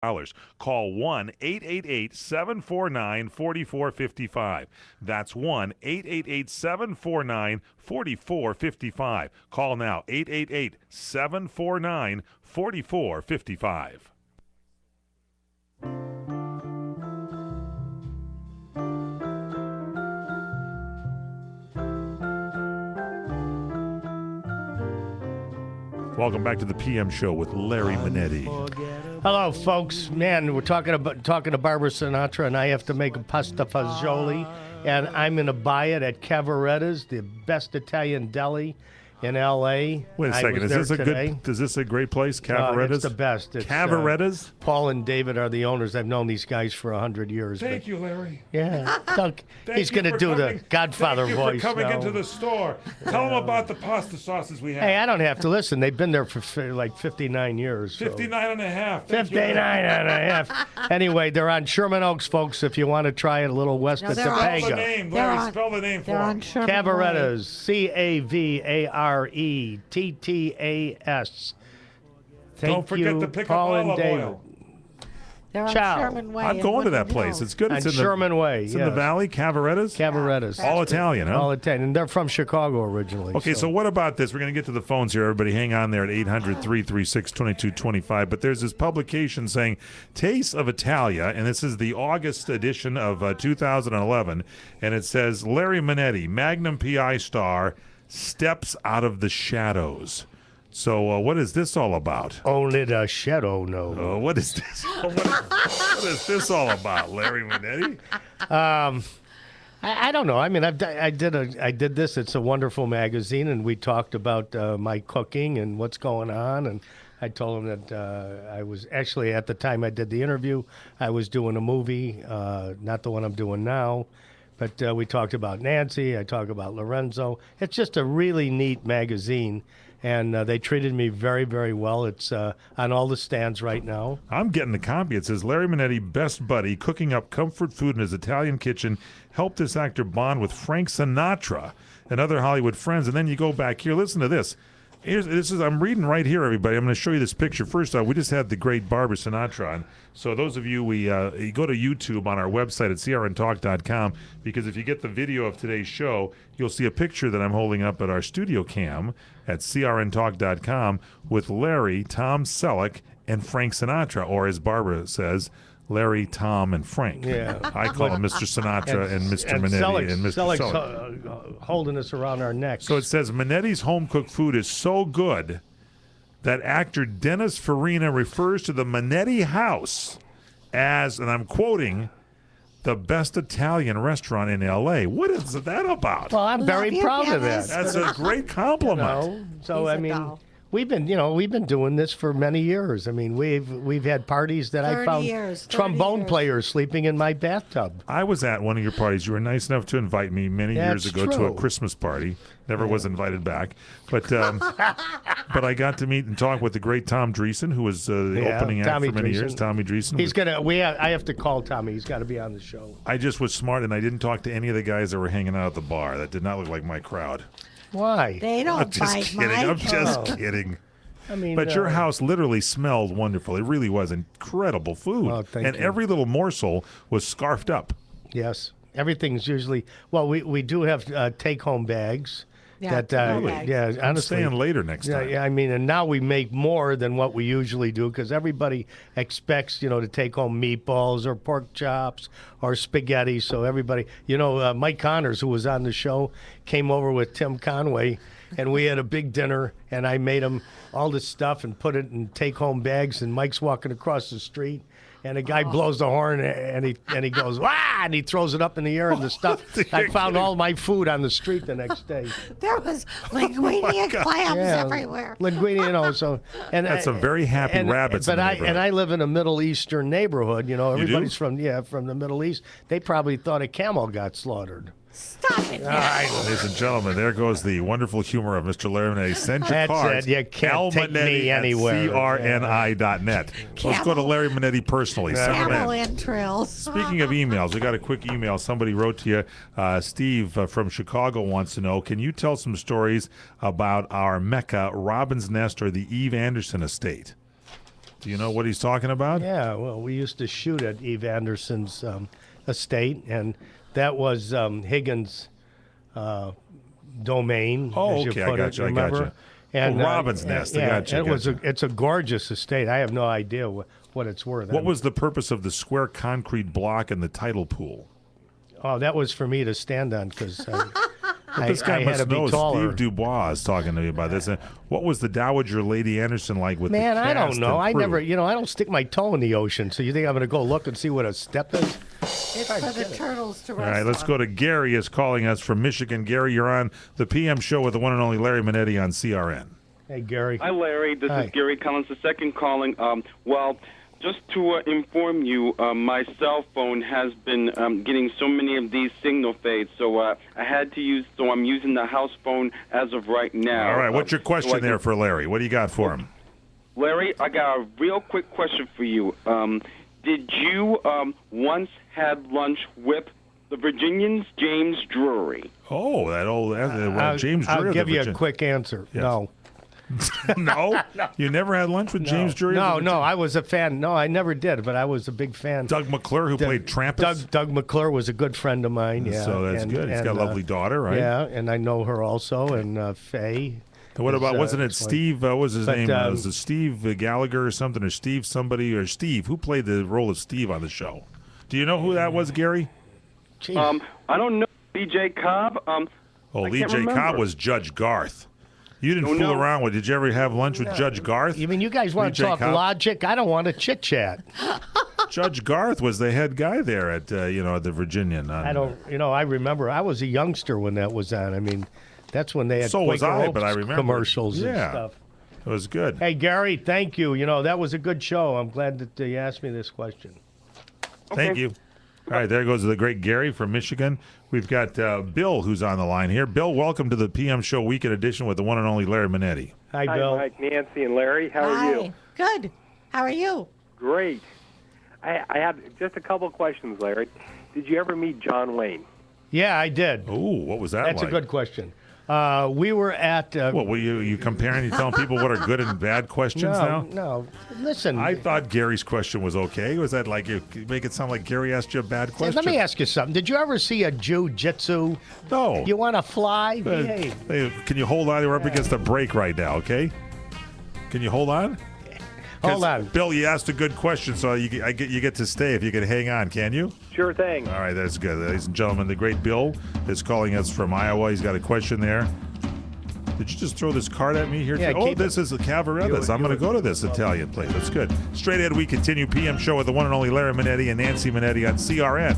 Call 1-888-749-4455. That's 1-888-749-4455. Call now, 888-749-4455. Welcome back to the PM Show with Larry Manetti. Hello, folks. Man, we're talking to Barbara Sinatra, and I have to make a pasta fagioli, and I'm going to buy it at Cavaretta's, the best Italian deli in L.A. Wait a second. Is this a great place, Cavaretta's? It's the best. It's, Cavaretta's? Paul and David are the owners. I've known these guys for 100 years. Thank you, Larry. Yeah. He's going to do the Godfather voice. Thank you for coming into the store. Tell them about the pasta sauces we have. Hey, I don't have to listen. They've been there for like 59 years. 59 and a half. 59 and a half. Anyway, they're on Sherman Oaks, folks, if you want to try it a little west of Topanga. Spell the name, Larry. Spell the name for them. Cavaretta's. Cavarettas. Don't forget to pick Paul up and olive David. oil. They're on Ciao. Sherman Way. I'm going to that place. It's good. It's on in Sherman Way. It's in the valley, Cavaretta's? Cavaretta's. All Italian, huh? All Italian. And they're from Chicago originally. Okay, so what about this? We're going to get to the phones here. Everybody hang on there at 800-336-2225. But there's this publication saying Taste of Italia, and this is the August edition of 2011. And it says Larry Manetti, Magnum PI star, steps out of the shadows. So what is this all about? Only the shadow knows. What is this? What is this all about, Larry Manetti? I don't know. I mean, I did this. It's a wonderful magazine, and we talked about my cooking and what's going on. And I told him that I was actually, at the time I did the interview, I was doing a movie, not the one I'm doing now. But we talked about Nancy. I talked about Lorenzo. It's just a really neat magazine. And they treated me very, very well. It's on all the stands right now. I'm getting the copy. It says, Larry Manetti, best buddy, cooking up comfort food in his Italian kitchen, helped this actor bond with Frank Sinatra and other Hollywood friends. And then you go back here. Listen to this. I'm reading right here, everybody. I'm going to show you this picture. First off, we just had the great Barbara Sinatra on. So those of you, you go to YouTube on our website at crntalk.com, because if you get the video of today's show, you'll see a picture that I'm holding up at our studio cam at crntalk.com with Larry, Tom Selleck, and Frank Sinatra, or as Barbara says, Larry, Tom, and Frank. Yeah. I call him Mr. Sinatra and Mr. Manetti and Mr. Selleck's holding us around our necks. So it says, Manetti's home-cooked food is so good that actor Dennis Farina refers to the Manetti house as, and I'm quoting, the best Italian restaurant in L.A. What is that about? Well, I'm very proud of that. That's a great compliment. So, I mean, we've been doing this for many years. I mean, we've had parties that I found trombone players sleeping in my bathtub. I was at one of your parties. You were nice enough to invite me many years ago to a Christmas party. Never was invited back, but I got to meet and talk with the great Tom Dreesen, who was the opening act for many years. Tommy Dreesen. I have to call Tommy. He's got to be on the show. I just was smart, and I didn't talk to any of the guys that were hanging out at the bar. That did not look like my crowd. Why? They don't I'm just kidding. I'm just kidding. I mean, but your house literally smelled wonderful. It really was incredible food. Oh, thank you. Every little morsel was scarfed up. Yes. Everything's usually, we do have take-home bags. Yeah, honestly, I'm staying later next time. Yeah, I mean, and now we make more than what we usually do because everybody expects, to take home meatballs or pork chops or spaghetti. So everybody, Mike Connors, who was on the show, came over with Tim Conway, and we had a big dinner, and I made him all this stuff and put it in take-home bags, and Mike's walking across the street. And a guy blows the horn, and he goes, wah! And he throws it up in the air, and the stuff. I found all my food on the street the next day. There was linguine and clams everywhere. Linguine, so. And that's some very happy rabbits. But I live in a Middle Eastern neighborhood. Everybody's from the Middle East. They probably thought a camel got slaughtered. Stop it. All right, ladies and gentlemen, there goes the wonderful humor of Mr. Larry Manetti. Send your cards. You can't take me anywhere. CRNI.net. Let's go to Larry Manetti personally. Camel entrails. Speaking of emails, we got a quick email. Somebody wrote to you. Steve from Chicago wants to know, can you tell some stories about our Mecca, Robin's Nest, or the Eve Anderson estate? Do you know what he's talking about? Yeah, well, we used to shoot at Eve Anderson's estate, and that was Higgins' domain. Oh, as you okay, put I it, got you. remember? And Robin's Nest. I got you. It's a gorgeous estate. I have no idea what it's worth. What was the purpose of the square concrete block and the tidal pool? Oh, that was for me to stand on because This guy I had must to be know. taller. Steve Dubois is talking to me about this. What was the Dowager Lady Anderson like with Man, the I cast don't know. and I crew? never, I don't stick my toe in the ocean. So you think I'm going to go look and see what a step is? It's for the turtles to rest All right, let's on. go to Gary is calling us from Michigan. Gary, you're on the PM show with the one and only Larry Manetti on CRN. Hey, Gary. Hi, Larry. This Hi. is Gary Collins, the second calling. Just to inform you, my cell phone has been getting so many of these signal fades, so I had to use. So I'm using the house phone as of right now. All right, what's your question so I there can- for Larry? What do you got for him? Larry, I got a real quick question for you. Did you once had lunch with the Virginians, James Drury? Oh, that old James Drury. I'll of give the you a Virgin- quick answer. Yes. No. No? You never had lunch with James Drury? of the No, I was a fan. No, I never did, but I was a big fan. Doug McClure, who played Trampus? Doug McClure was a good friend of mine. Yeah, So that's good. He's got a lovely daughter, right? Yeah, and I know her also, and Faye. What about, is, wasn't it it's like- Steve, what was his but, name? Was it Steve Gallagher or something, or Steve somebody, or Steve? Who played the role of Steve on the show? Do you know who that was, Gary? Jeez. I don't know. B.J. Cobb. Oh, I Lee can't J. Cobb remember. was Judge Garth. You didn't Oh, fool no. around with. Did you ever have lunch with Judge Garth? You mean you guys want to Lee J. talk Cobb? logic? I don't want to chit chat. Judge Garth was the head guy there at at the Virginian. I don't. I remember I was a youngster when that was on. I mean, that's when they had So was Quaker I, Oats but I remember. commercials and Yeah. stuff. It was good. Hey, Gary, thank you. That was a good show. I'm glad that you asked me this question. Thank you. All right, there goes the great Gary from Michigan. We've got Bill who's on the line here. Bill, welcome to the PM Show Weekend Edition with the one and only Larry Manetti. Hi, Hi, Bill. Mike, Nancy, and Larry. How are Hi. you? Good. How are you? Great. I have just a couple of questions, Larry. Did you ever meet John Wayne? Yeah, I did. Oh, what was that That's like? a good question. We were at. What were you comparing? You telling people what are good and bad questions now? no. Listen. I thought Gary's question was okay. Was that like you make it sound like Gary asked you a bad Hey, question? let me ask you something. Did you ever see a jiu-jitsu? No. You want to fly? Uh, Behave. hey, can you hold on? We're up against a break right now, okay? Can you hold on? 'Cause, Hold on. Bill, you asked a good question, so you get to stay if you could hang on, can you? Sure thing. All right, that's good. Ladies and gentlemen, the great Bill is calling us from Iowa. He's got a question there. Did you just throw this card at me here? Yeah, Oh, keep this is the Cavarettas. I'm going to go to this Italian place. That's good. Straight ahead, we continue PM Show with the one and only Larry Manetti and Nancy Manetti on CRN.